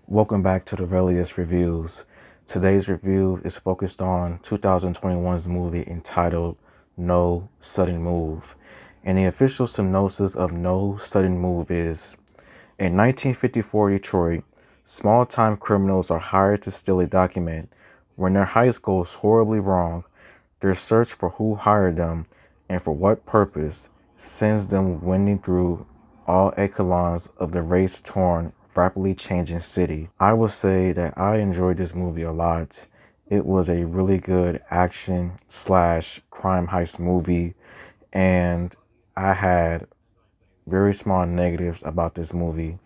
Welcome back to the Relius Reviews. Today's review is focused on 2021's movie entitled No Sudden Move. And the official synopsis of No Sudden Move is: in 1954 Detroit, small-time criminals are hired to steal a document. When their heist goes horribly wrong, their search for who hired them and for what purpose sends them wending through all echelons of the race-torn, rapidly changing city. I will say that I enjoyed this movie a lot. It was a really good action slash crime heist movie, and I had very small negatives about this movie.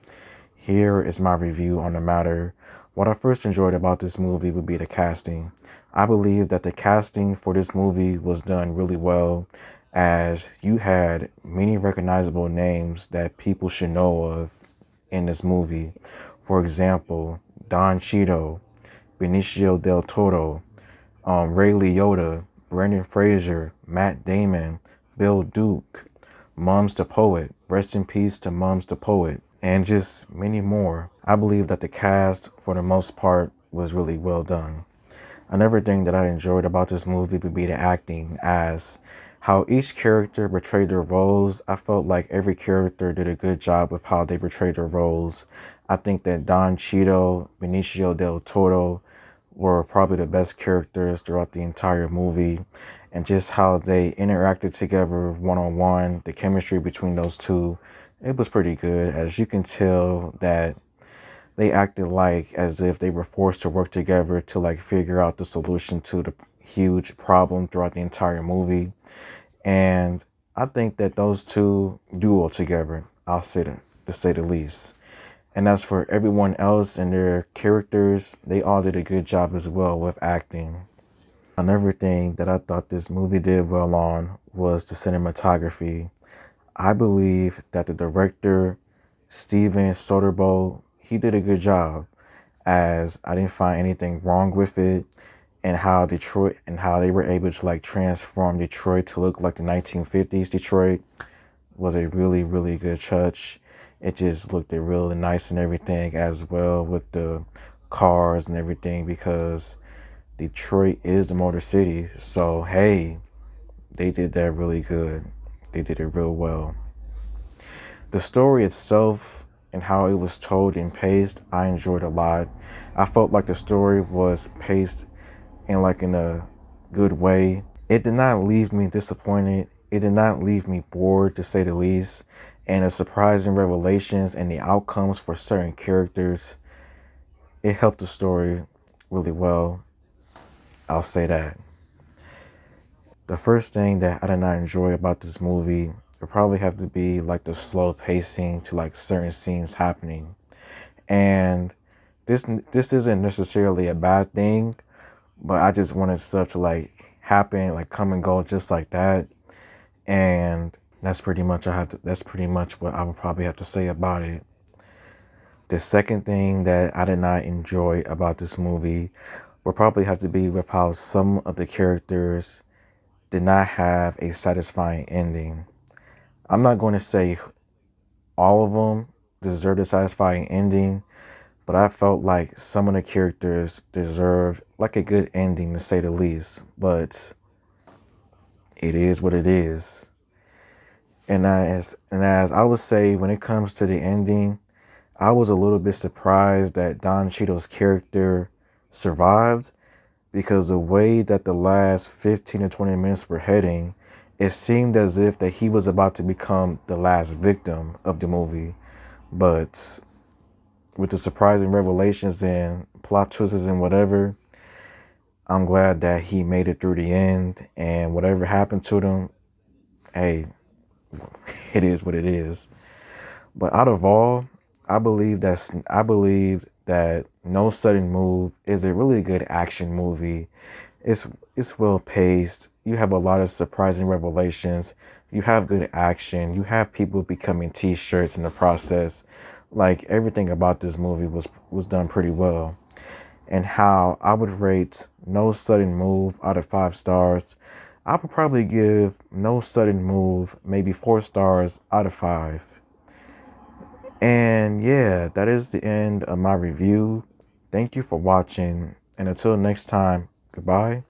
Here is my review on the matter. What I first enjoyed about this movie would be the casting. I believe that the casting for this movie was done really well, as you had many recognizable names that people should know of in this movie. For example, Don Cheadle, Benicio del Toro, Ray Liotta, Brendan Fraser, Matt Damon, Bill Duke, Mums the Poet, rest in peace to Mums the Poet, and just many more. I believe that the cast, for the most part, was really well done. Another thing that I enjoyed about this movie would be the acting, as how each character portrayed their roles. I felt like every character did a good job with how they portrayed their roles. I think that Don Cheadle, Benicio del Toro were probably the best characters throughout the entire movie, and just how they interacted together one-on-one, the chemistry between those two, it was pretty good. As you can tell that they acted like as if they were forced to work together to figure out the solution to the huge problem throughout the entire movie. And I think that those two duo together, I'll say to say the least. And as for everyone else and their characters, they all did a good job as well with acting. Another thing that I thought this movie did well on was the cinematography. I believe that the director, Steven Soderbergh, he did a good job, as I didn't find anything wrong with it, and how they were able to transform Detroit to look like the 1950s Detroit was a really, really good touch. It just looked really nice and everything as well with the cars and everything, because Detroit is the Motor City. So, hey, they did that really good. They did it real well. The story itself and how it was told and paced, I enjoyed a lot. I felt like the story was paced in a good way. It did not leave me disappointed. It did not leave me bored, to say the least. And the surprising revelations and the outcomes for certain characters, it helped the story really well. I'll say that. The first thing that I did not enjoy about this movie would probably have to be the slow pacing to certain scenes happening. And this isn't necessarily a bad thing, but I just wanted stuff to happen, come and go just like that. And that's pretty much what I would probably have to say about it. The second thing that I did not enjoy about this movie would probably have to be with how some of the characters did not have a satisfying ending. I'm not going to say all of them deserved a satisfying ending, but I felt like some of the characters deserved a good ending, to say the least. But it is what it is. And as I would say, when it comes to the ending, I was a little bit surprised that Don Cheadle's character survived, because the way that the last 15 to 20 minutes were heading, it seemed as if that he was about to become the last victim of the movie. But with the surprising revelations and plot twists and whatever, I'm glad that he made it through the end, and whatever happened to them, hey, it is what it is. But out of all, I believe that No Sudden Move is a really good action movie. It's well paced. You have a lot of surprising revelations. You have good action. You have people becoming t-shirts in the process. Everything about this movie was done pretty well. And how I would rate No Sudden Move out of 5 stars, I would probably give No Sudden Move maybe 4 stars out of 5. And yeah, that is the end of my review. Thank you for watching. And until next time, goodbye.